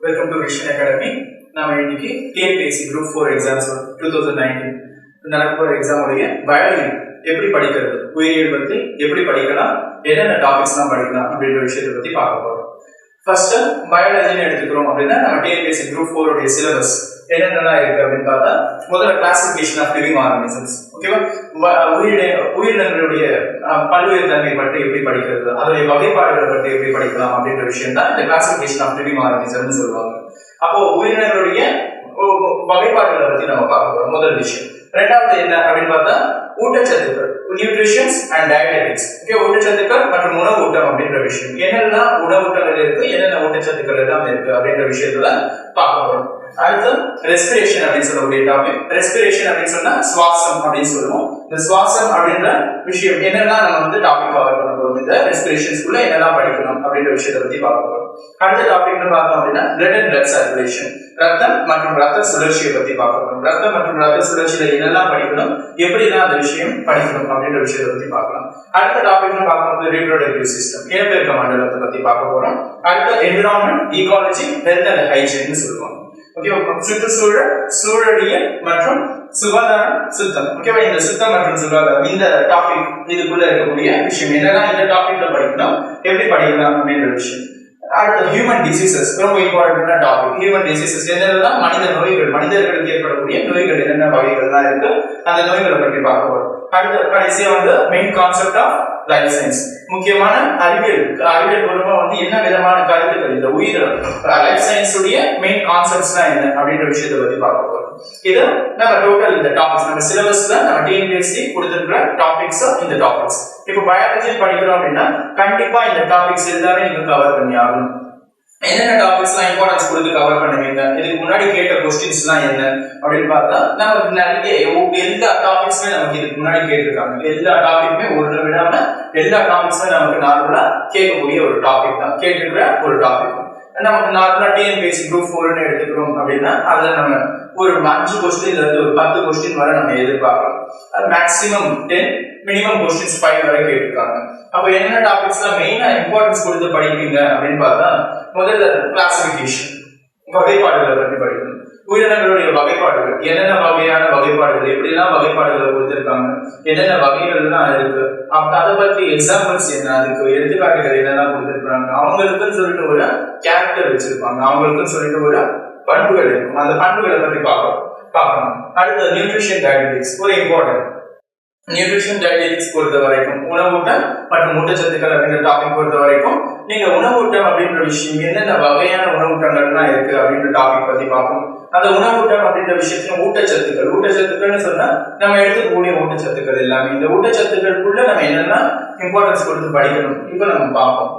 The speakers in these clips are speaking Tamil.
Welcome to WeShineAcademy. நாம் இன்னைக்கு TNPSC Group 4 exams 2019 நடக்கிற எக்ஸாம் உடைய பயாலஜி எப்படி படிக்கிறது, உயிரியல் பத்தி எப்படி படிக்கலாம், என்னென்ன டாபிக்ஸ்லாம் படிக்கலாம் அப்படின்ற விஷயத்தை பத்தி பார்க்க போறோம். ஃபர்ஸ்ட் பயாலஜின்னு எடுத்துக்கிறோம் அப்படின்னா நம்ம TNPSC Group 4 உடைய சிலபஸ் என்னென்னலாம் இருக்கு அப்படின்னு பார்த்தா முதல்ல கிளாசிபிகேஷன் ஆஃப் லிவிங் ஆர்கனிசம்ஸ், ஓகேவா, உயிரினங்களுடைய பல்வேறு தன்மை பற்றி எப்படி படிக்கிறது, அதோடைய வகைப்பாடுகளை பற்றி எப்படி படிக்கலாம் அப்படின்ற விஷயம் தான் இந்த கிளாசிபிகேஷன் ஆஃப் லிவிங் ஆர்கனிசம்னு சொல்லுவாங்க. அப்போ உயிரினங்களுடைய வகைப்பாடுகளை பத்தி நம்ம பார்க்க போறோம். முதல் விஷயம். ரெண்டாவது என்ன அப்படின்னு பார்த்தா ஊட்டச்சத்துக்கள், நியூட்ரிஷன்ஸ் அண்ட் டயபெட்டிக்ஸ். ஓகே, ஊட்டச்சத்துக்கள் மற்றும் உணவு ஊட்டம் அப்படின்ற விஷயம், என்னென்ன உணவுகள் இருக்கு, என்னென்ன ஊட்டச்சத்துக்கள் எல்லாம் இருக்கு அப்படின்ற விஷயத்துல பார்க்க போறோம். அடுத்து ரெஸ்பிரேஷன் அப்படின்னு சொல்லக்கூடிய டாபிக். ரெஸ்பிரேஷன் அப்படின்னு சொன்னா சுவாசம் அப்படின்னு சொல்லுவோம். இந்த சுவாசம் அப்படின்ற விஷயம் என்னெல்லாம் நம்ம வந்து டாபிக் கவர் பண்ண போறோம். இந்த ரெஸ்பிரேஷன்ஸ்குள்ள என்னெல்லாம் படிக்கணும் அப்படின்ற விஷயத்தை பத்தி பார்க்க போறோம். அடுத்த டாபிக்னு பார்த்தோம் அப்படின்னா பிளட் அண்ட் பிளட் சர்க்குலேஷன், ரத்தம் மற்றும் ரத்த சுழற்சியை பத்தி பார்க்க போறோம். ரத்தம் மற்றும் ரத்த சுழற்சியில என்னெல்லாம் படிக்கணும், எப்படிலாம் அந்த விஷயம் படிக்கணும் அப்படின்ற விஷயத்தை பத்தி பார்க்கலாம். அடுத்த டாபிக்னு பார்க்கும்போது ரீப்ரொடக்டிவ் சிஸ்டம், இனப்பெருக்க மண்டலத்தை பத்தி பார்க்க போறோம். அடுத்த environment, ecology, health and hygiene சொல்லுவாங்க. ஓகே, சுற்றுச்சூழல், சூழலியல் மற்றும் சுகாதாரம், சுத்தம். ஓகேவா, இந்த சுத்தம் மற்றும் சுகாதாரம் இந்த டாபிக் இதுக்குள்ள இருக்கக்கூடிய விஷயம் என்னன்னா இந்த டாபிக்ல படிக்கணும், எப்படி படிக்கலாம் அப்படின்ற விஷயம். அடுத்து ஹியூமன் டிசீசஸ், ரொம்ப இம்பார்ட்டன்டான டாபிக். ஹியூமன் டிசீசஸ் என்னெல்லாம் மனித நோய்கள், மனிதர்களுக்கு ஏற்படக்கூடிய நோய்கள் என்னென்ன வகைகள்லாம் இருக்கு, அந்த நோய்களை பற்றி பார்க்க போறோம். அடுத்து கடைசியா வந்து main concept of life science, முக்கியமான அறிவியல் மூலமா வந்து என்ன விதமான கருத்துக்கள், இந்த உயிர் லைஃப் சயின்ஸ் உடைய மெயின் கான்செப்ட்ஸ்னா என்ன அப்படின்ற விஷயத்தை பத்தி பார்க்க போறோம். இது நம்ம டோட்டல் இந்த டாபிக்ஸ் நம்ம சிலபஸ்ல நம்ம TNPSC கொடுத்திருக்கிற டாபிக்ஸ். இந்த டாபிக்ஸ் இப்போ பயாலஜி படிக்கிறோம் அப்படின்னா கண்டிப்பா இந்த டாபிக்ஸ் எல்லாமே நீங்க கவர் பண்ணி ஆகணும். என்னென்ன டாபிக்ஸ்லாம் இம்பார்ட்டன்ஸ் கொடுத்து கவர் பண்ணுவீங்க, இதுக்கு முன்னாடி கேட்ட கொஸ்டின்ஸ்லாம் என்ன அப்படின்னு பார்த்தா நம்ம நிறைய எல்லா டாபிக்ஸுமே நமக்கு இதுக்கு முன்னாடி கேட்டிருக்காங்க. எல்லா டாபிக்குமே ஒன்று விடாம எல்லா டாபிக்ஸுமே நமக்கு நார்மலா கேட்கக்கூடிய ஒரு டாபிக் தான், கேட்டிருக்கிற ஒரு டாபிக். நமக்கு நார்மலா TNPSC Group 4 எடுத்துக்கிறோம் அப்படின்னா அதுல நம்ம ஒரு 5 கொஸ்டின்ல இருந்து ஒரு 10 கொஸ்டின் வரை நம்ம எதிர்பார்க்கலாம். அது மேக்ஸிமம் 10, மினிமம் கொஸ்டின்ஸ் 5 வரை கேட்டிருக்காங்க. அப்போ என்ன டாபிக்ஸ்லாம் மெயினா இம்பார்ட்டன்ஸ் கொடுத்து படிப்பீங்க அப்படின்னு பார்த்தா முதல்ல கிளாசிபிகேஷன், வகைப்பாடுகளை பற்றி படிக்கணும். உயிரினங்களுடைய வகைப்பாடுகள், என்னென்ன வகையான வகைப்பாடுகள், எப்படிலாம் வகைப்பாடுகளை கொடுத்திருக்காங்க, என்னென்ன வகைகள்லாம் இருக்கு, அதை பற்றி எக்ஸாம்பிள்ஸ் என்ன, அதுக்கு எடுத்துக்காட்டுகள் என்னெல்லாம் கொடுத்திருக்காங்க, அவங்களுக்குன்னு சொல்லிட்டு ஒரு கேரக்டர் வச்சிருப்பாங்க, அவங்களுக்குன்னு சொல்லிட்டு ஒரு பண்புகள் இருக்கும், அந்த பண்புகளை பற்றி பார்க்கணும். அடுத்து நியூட்ரிஷன் டயபெட்டிக்ஸ், ஒரு இம்பார்ட்டன்ட். நியூட்ரிஷன் டயபெட்டிக்ஸ் பொறுத்த வரைக்கும் உணவூட்டம் மற்றும் ஊட்டச்சத்துக்கள் அப்படின்ற டாபிக் பொறுத்த வரைக்கும் நீங்க உணவூட்டம் அப்படின்ற விஷயம் என்னென்ன வகையான உணவூட்டங்கள்லாம் இருக்கு அப்படின்ற டாபிக் பத்தி பார்க்கணும். அந்த உணவூட்டம் அப்படின்ற விஷயத்துல ஊட்டச்சத்துக்கள்னு சொன்னா நம்ம எடுத்துக்கக்கூடிய ஊட்டச்சத்துக்கள் எல்லாமே, இந்த ஊட்டச்சத்துக்களுக்குள்ள நம்ம என்னென்ன இம்பார்ட்டன்ஸ் கொடுத்து படிக்கணும் இப்போ நம்ம பார்ப்போம்.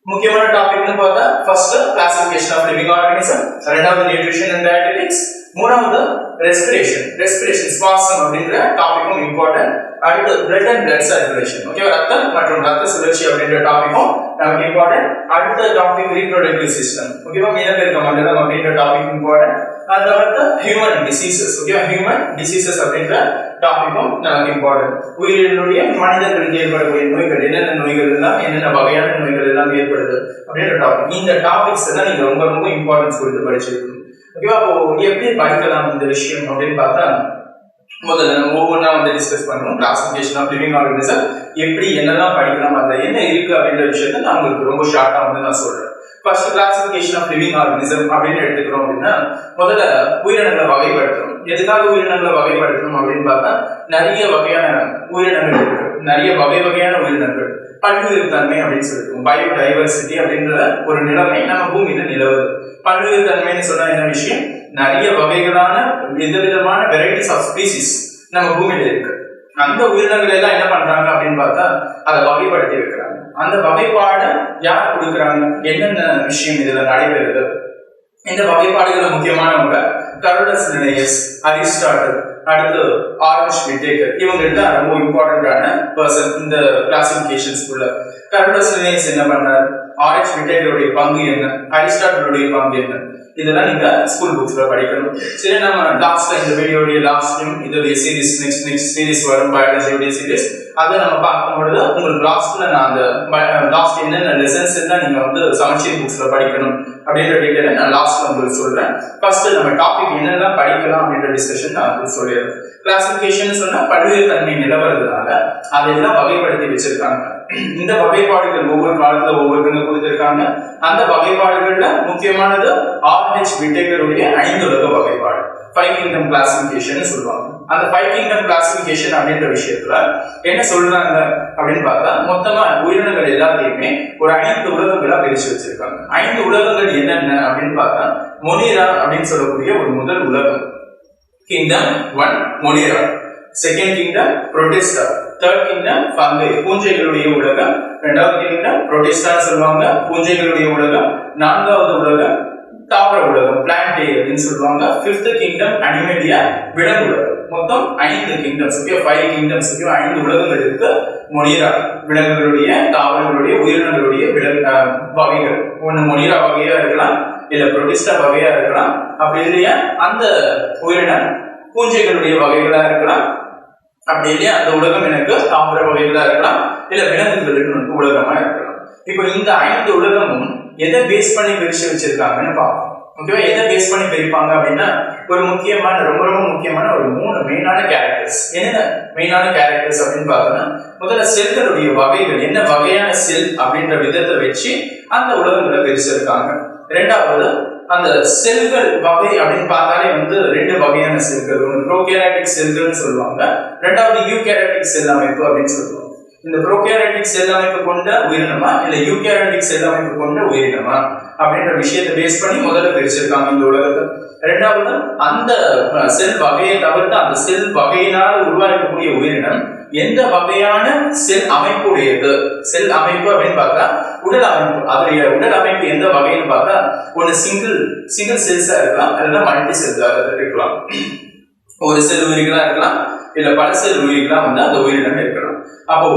முக்கியமான டாபிக்னு பார்த்தா first classification of living organism, ரெண்டாவது நியூட்ரிஷன் அண்ட் டயபெட்டிக்ஸ், மூணாவது ரெஸ்பிரேஷன் சுவாசம் அப்படின்ற டாபிக்கும் இம்பார்ட்டன்ட். அடுத்து பிளட் அண்ட் பிளட் சர்க்குலேஷன், ஓகேவா, ரத்தம் மற்றும் ரத்த சுழற்சி அப்படின்ற டாபிக்கும் நமக்கு இம்பார்ட்டன்ட். அடுத்த டாபிக் ரீப்ரொடக்டிவ் சிஸ்டம், ஓகேவா, இனப்பெருக்க மண்டலம் அப்படின்ற டாபிக் இம்பார்ட்டன்ட். அடுத்து ஹியூமன் டிசீசஸ், ஓகேவா, ஹியூமன் டிசீசஸ் அப்படின்ற டாபிக்கும் நமக்கு இம்பார்ட்டன்ட். உயிரினுடைய மனிதர்களுக்கு ஏற்படக்கூடிய நோய்கள், என்னென்ன நோய்கள் எல்லாம், என்னென்ன வகையான நோய்கள் எல்லாம் ஏற்படுது அப்படின்ற டாபிக். இந்த டாபிக்ஸ் எல்லாம் நீங்க ரொம்ப ரொம்ப இம்பார்ட்டன்ஸ் கொடுத்து படிச்சிருக்கணும். ஓகேவா, அப்போ எப்படி படிக்கலாம் இந்த விஷயம் அப்படின்னு பார்த்தா முதல்ல நம்ம ஒவ்வொன்றா வந்து டிஸ்கஸ் பண்ணுவோம். கிளாசிபிகேஷன் ஆஃப் லிவிங் ஆர்கனிசம் எப்படி என்னெல்லாம் படிக்கலாம், அதுல என்ன இருக்கு அப்படின்ற விஷயத்த நான் உங்களுக்கு ரொம்ப ஷார்ட்டா வந்து நான் சொல்றேன். First classification of living organism அப்படின்னு எடுத்துக்கிறோம் அப்படின்னா முதல்ல உயிரினங்களை வகைப்படுத்தணும். எதுக்காக உயிரினங்களை வகைப்படுத்தணும் அப்படின்னு பார்த்தா நிறைய வகையான உயிரினங்கள் இருக்கு, நிறைய வகையான உயிரினங்கள், பல்வேறு தன்மை அப்படின்னு சொல்லிருக்கோம். பயோடைவர்சிட்டி அப்படின்ற ஒரு நிலைமை நம்ம பூமியில நிலவுது. பல்வேறு தன்மைன்னு சொன்னா என்ன விஷயம், நிறைய வகைகளான விதவிதமான வெரைட்டிஸ் ஆஃப் ஸ்பீசிஸ் நம்ம பூமியில இருக்கு. அந்த உயிரினங்கள் எல்லாம் என்ன பண்றாங்க அப்படின்னு பார்த்தா அதை வகைப்படுத்தி வைக்கிறாங்க. அந்த வகைப்பாடை யார் கொடுக்குறாங்க, என்னென்ன விஷயம் இதுல நடைபெறுது, இந்த வகைப்பாடுகளை முக்கியமானவங்க கரோடஸ் லினேயஸ், அரிஸ்டாட்டில், அடுத்து ஆரஞ்ச் விட்டேக்கர், இவங்க எல்லாம் ரொம்ப இம்பார்ட்டன்டான பர்சன் இந்த கிளாசிபிகேஷன்ஸ்குள்ள. கரோடஸ் லினேயஸ் என்ன பண்ணார், ஆரஞ்ச் விட்டேக்கருடைய பங்கு என்ன, அரிஸ்டாட்டிலுடைய பங்கு என்ன, இதெல்லாம் நீங்க ஸ்கூல் புக்ஸ்ல படிக்கணும். சரி, நம்ம லாஸ்ட்ல இந்த வீடியோடைய லாஸ்ட்லயும் இதோடைய சீரிஸ் நெக்ஸ்ட் சீரிஸ் வரும், பயாலஜியோடைய சீரிஸ், அதை நம்ம பார்க்கும்பொழுது உங்களுக்கு லாஸ்ட்ல நான் அந்த லாஸ்ட் என்னென்ன லெசன்ஸ் எல்லாம் நீங்க வந்து சமச்சீர் புக்ஸ்ல படிக்கணும் அப்படின்ற டீட்டெயிலை நான் லாஸ்ட்ல உங்களுக்கு சொல்றேன். ஃபர்ஸ்ட் நம்ம டாபிக் என்னெல்லாம் படிக்கலாம் அப்படின்ற டிஸ்கஷன் நான் உங்களுக்கு சொல்லிடுறேன். கிளாசிபிகேஷன் சொன்னா பல்வேறு தன்மை நிலவரதுனால அதெல்லாம் வகைப்படுத்தி வச்சிருக்காங்க. இந்த வகைப்பாடுகள் ஒவ்வொரு காலத்துல ஒவ்வொருத்தங்க கொடுத்திருக்காங்க. அந்த வகைப்பாடுகள்ல முக்கியமானது RH விட்டைகளுடைய 5 உலக வகைப்பாடு, 5 kingdom கிளாசிபிகேஷன் சொல்லுவாங்க. அந்த 5 kingdom கிளாசிபிகேஷன் அப்படின்ற விஷயத்துல என்ன சொல்றாங்க அப்படின்னு பார்த்தா, மொத்தமா உயிரினங்கள் எல்லாத்தையுமே ஒரு 5 உலகங்களா பிரிச்சு வச்சிருக்காங்க. 5 உலகங்கள் என்னென்ன அப்படின்னு பார்த்தா, மொனிரா அப்படின்னு சொல்லக்கூடிய ஒரு முதல் உலகம், kingdom 1 Monera. Second kingdom Protista. Third kingdom fungi, பூஞ்சைகளுடைய உலகம். இரண்டாவது கிங்டம் புரோட்டிஸ்டான்னு சொல்லுவாங்க, பூஞ்சைகளுடைய உலகம். நான்காவது உலகம் தாவர உலகம், பிளான்டே அப்படின்னு சொல்லுவாங்க. ஃபிஃப்த் கிங்டம் அனிமேலியா, விலங்கு உலகம். மொத்தம் 5 கிங்டம்ஸ், 5 கிங்டம்ஸ், 5 உலகங்கள் இருக்கு. மொனிரா விலங்குகளுடைய, தாவரங்களுடைய, உயிரினங்களுடைய வகைகள். ஒன்னு மொனிரா வகையா இருக்கலாம், இல்ல புரோட்டிஸ்டா வகையா இருக்கலாம், அப்படி இல்லையா அந்த உயிரினம் பூஞ்சைகளுடைய வகைகளா இருக்கலாம், அப்படி இல்லையா அந்த உலகம் எனக்கு தாவர வகைகளா இருக்கலாம், இல்ல விலங்குகளின் உலகமா இருக்கலாம். இப்போ இந்த 5 உலகமும் எதை பேஸ் பண்ணி பிரிச்சு வச்சிருக்காங்கன்னு பார்ப்போம். ஓகேவா? எதை பேஸ் பண்ணி பிரிப்பாங்க அப்படின்னா, ஒரு முக்கியமான ரொம்ப ரொம்ப முக்கியமான ஒரு 3 மெயினான கேரக்டர்ஸ். என்ன மெயினான கேரக்டர்ஸ் அப்படின்னு பார்த்தோம்னா, முதல்ல செல்களுடைய வகைகள், என்ன வகையான செல் அப்படின்ற விதத்தை வச்சு அந்த உலகங்களை பிரிச்சிருக்காங்க. இரண்டாவது, அந்த செல்கள் வகை அப்படின்னு பார்த்தாலே வந்து 2 வகையான செல்கள், ஒன்று ப்ரோகேரியாட்டிக் செல்கள்னு சொல்லுவாங்க, ரெண்டாவது யூகேரியாட்டிக் செல் அமைப்பு அப்படின்னு சொல்லுவாங்க. இந்த ப்ரோகேரியாட்டிக் செல் அமைப்பு கொண்ட உயிரினமா இல்ல யூகேரியாட்டிக் செல் அமைப்பு கொண்ட உயிரினமா அப்படின்ற விஷயத்தை பேஸ் பண்ணி முதல்ல பிரிச்சிருக்காங்க இந்த உலகத்தை. ரெண்டாவது, அந்த செல் வகையை தவிர்த்து அந்த செல் வகையினால் உருவாக்கக்கூடிய உயிரினம் எந்த வகையான செல் அமைப்புடையது. செல் அமைப்பு அப்படின்னு பார்த்தா உடல் அமைப்பு, அதனுடைய உடல் அமைப்பு எந்த வகைன்னு பார்த்தா, ஒன்னு சிங்கிள் செல்ஸா இருக்கலாம், அல்லது மல்டி செல்ஸா இருக்கலாம். ஒரு செல் உயிரிகளா இருக்கலாம், இல்ல பல செல் உயிரிகளா வந்து அந்த உயிரினம் இருக்கலாம். அப்போ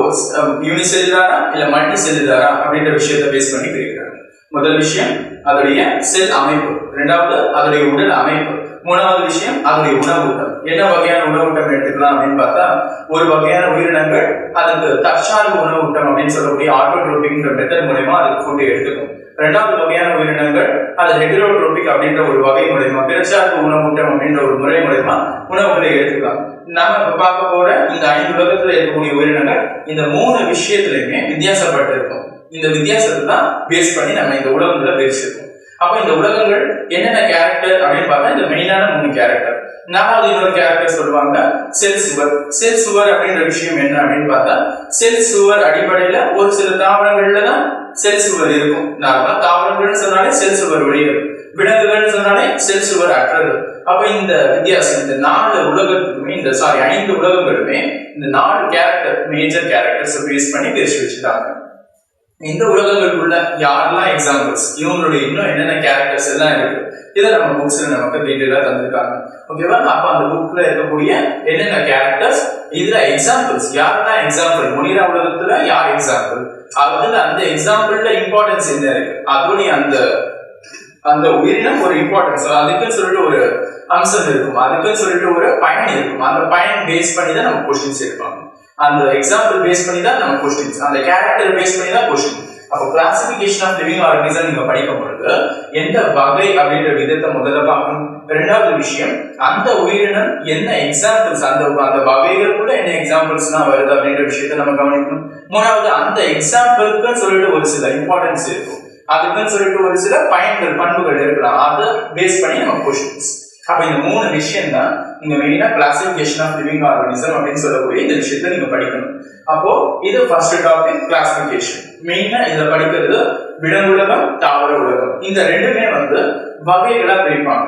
யூனிசெல்லுலாரா இல்ல மல்டி செல்லுலாரா அப்படின்ற விஷயத்தை பேஸ் பண்ணி பிரிக்கிறாங்க. முதல் விஷயம் அதோடைய செல் அமைப்பு, இரண்டாவது அதோடைய உடல் அமைப்பு, மூணாவது விஷயம் அதோடைய உணவூட்டம். என்ன வகையான உணவூட்டம் எடுத்துக்கலாம் அப்படின்னு பார்த்தா, ஒரு வகையான உயிரினங்கள் அதுக்கு தற்சார்பு உணவூட்டம் அப்படின்னு சொல்லக்கூடிய ஆட்டோட்ரோபிக் மெத்தட் மூலமா அதுக்கு ஃபுட் எடுத்துக்கும். இரண்டாவது வகையான உயிரினங்கள் அது ஹெட்ரோட்ரோபிக் அப்படின்ற ஒரு வகை மூலமா, பிறச்சார்பு உணவூட்டம் அப்படின்ற ஒரு முறை மூலமா உணவுகளை எடுத்துக்கலாம். நாம இப்ப பார்க்க போற இந்த 5 உலகத்துல இருக்கக்கூடிய உயிரினங்கள் இந்த 3 விஷயத்திலுமே வித்தியாசப்பட்டு இருக்கும். இந்த வித்தியாசத்தை தான் பேஸ் பண்ணி நம்ம இந்த உலகங்களை பிரிச்சிருக்கோம். அப்ப இந்த உலகங்கள் என்னென்ன கேரக்டர் அப்படின்னு பார்த்தா, இந்த மெயினான 3 கேரக்டர். நாலாவது இன்னொரு கேரக்டர் சொல்லுவாங்க செல் சுவர். செல் சுவர் அப்படின்ற விஷயம் என்ன அப்படின்னு பார்த்தா, செல் சுவர் அடிப்படையில ஒரு சில தாவரங்கள்ல தான் செல் சுவர் இருக்கும். நார்மலா தாவரங்கள்னு சொன்னாலே செல் சுவர் வெளியிடும், விலங்குகள் சொன்னாலே செல் சுவர் அற்றது. அப்ப இந்த வித்தியாசம் இந்த 4 உலகத்துக்குமே, இந்த 5 உலகங்களுமே இந்த 4 கேரக்டர், மேஜர் கேரக்டர்ஸ் பேஸ் பண்ணி பிரிச்சு வச்சுட்டாங்க. இந்த உலகங்களுக்குள்ள யாரெல்லாம் எக்ஸாம்பிள்ஸ், இவங்களுடைய இன்னும் என்னென்ன கேரக்டர்ஸ் எல்லாம் இருக்கு, இதை நம்ம புக்ஸ்ல நமக்கு டீடைலா தந்திருக்காங்க. ஓகேவா? அப்ப அந்த புக்ல இருக்கக்கூடிய என்னென்ன கேரக்டர்ஸ், இதுல எக்ஸாம்பிள்ஸ் யாரெல்லாம் எக்ஸாம்பிள், மொனிரா உலகத்துல யார் எக்ஸாம்பிள், அதுல அந்த எக்ஸாம்பிள்ல இம்பார்ட்டன்ஸ் என்ன இருக்கு, அதோடைய அந்த உயிரினம் ஒரு இம்பார்ட்டன்ஸ், அதுக்குன்னு சொல்லிட்டு ஒரு அம்சம் இருக்கும், அதுக்குன்னு சொல்லிட்டு ஒரு பயன் இருக்கும். அந்த பயன் பேஸ் பண்ணி தான் நம்ம கொஸ்டின்ஸ் எடுப்பாங்க. அந்த எக்ஸாம்பிள் பேஸ் பண்ணி தான் நம்ம கொஸ்டின்ஸ், அந்த கேரக்டர் பேஸ் பண்ணி தான் கொஸ்டின். அப்போ கிளாசிபிகேஷன் ஆஃப் லிவிங் ஆர்கனிசம் நீங்க படிக்கும் பொழுது எந்த வகை அப்படின்ற விதத்தை முதல்ல பார்க்கணும். ரெண்டாவது விஷயம், அந்த உயிரினம் என்ன எக்ஸாம்பிள்ஸ், அந்த வகைகளுக்குள்ள என்ன எக்ஸாம்பிள்ஸ்லாம் வருது அப்படின்ற விஷயத்தை நம்ம கவனிக்கணும். மூணாவது, அந்த எக்ஸாம்பிளுக்கு சொல்லிட்டு ஒரு சில இம்பார்ட்டன்ஸ் இருக்கும், அதுக்குன்னு சொல்லிட்டு ஒரு சில பயன்கள், பண்புகள் இருக்கலாம், அதை பேஸ் பண்ணி நம்ம கொஸ்டின்ஸ். அப்ப இந்த 3 விஷயம் தான் நீங்க மெயினா கிளாசிபிகேஷன் ஆஃப் லிவிங் ஆர்கனிசம் அப்படின்னு சொல்லக்கூடிய இந்த விஷயத்தை நீங்க படிக்கணும். அப்போ இது ஃபர்ஸ்ட் டாபிக் கிளாசிபிகேஷன். மெயினா இதுல படிக்கிறது விலங்குலகம், தாவர உலகம். இந்த ரெண்டுமே வந்து வகைகளா பிரிப்பாங்க.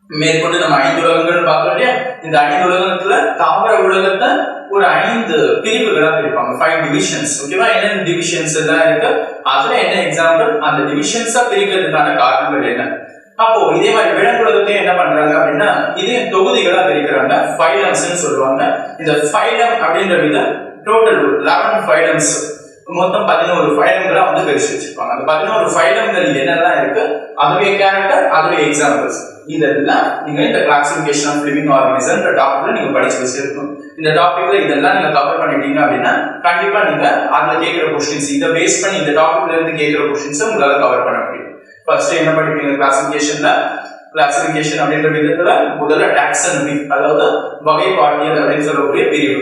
மேற்கொண்டு நம்ம 5 உலகங்கள் பார்த்தோம் இல்லையா, இந்த 5 உலகத்துல தாவர உலகத்தை ஒரு 5 பிரிவுகளா பிரிப்பாங்க, 5 டிவிஷன்ஸ். ஓகேவா? என்னென்ன டிவிஷன்ஸ் எல்லாம் இருக்கு, அதுல என்ன எக்ஸாம்பிள், அந்த டிவிஷன்ஸா பிரிக்கிறதுக்கான காரணங்கள் என்ன. அப்போ இதே மாதிரி விலங்குலகத்தையும் என்ன பண்றாங்க அப்படின்னா, இதே தொகுதிகளா பிரிக்கிறாங்க, ஃபைலம்ஸ்னு சொல்லுவாங்க. இந்த ஃபைலம் அப்படின்ற விதம் டோட்டல் 11 ஃபைலம்ஸ், மொத்தம் 11 ஃபைலங்களா வந்து பிரிச்சு வச்சிருப்பாங்க. அந்த 11 ஃபைலங்கள் என்னெல்லாம் இருக்கு, அதுவே கேரக்டர், அதுவே எக்ஸாம்பிள்ஸ். இதெல்லாம் நீங்க இந்த கிளாசிஃபிகேஷன் ஆஃப் லிவிங் ஆர்கானிசம் இந்த டாபிக்ல நீங்க படிச்சு வச்சிருக்கணும். இந்த டாபிக்ல இதெல்லாம் நீங்க கவர் பண்ணிட்டீங்க அப்படின்னா கண்டிப்பா நீங்க அதுல கேட்கிற கொஸ்டின்ஸ் இதை பேஸ் பண்ணி இந்த டாபிக்ல இருந்து கேட்கிற கொஸ்டின்ஸ் உங்களால கவர் பண்ண முடியும். ஃபர்ஸ்ட் என்ன படிப்பீங்க கிளாசிஃபிகேஷன்ல? கிளாசிஃபிகேஷன் அப்படின்ற விதத்துல முதல்ல டாக்ஸானமி, அதாவது வகைப்பாட்டியல் அப்படின்னு சொல்லக்கூடிய பிரிவு.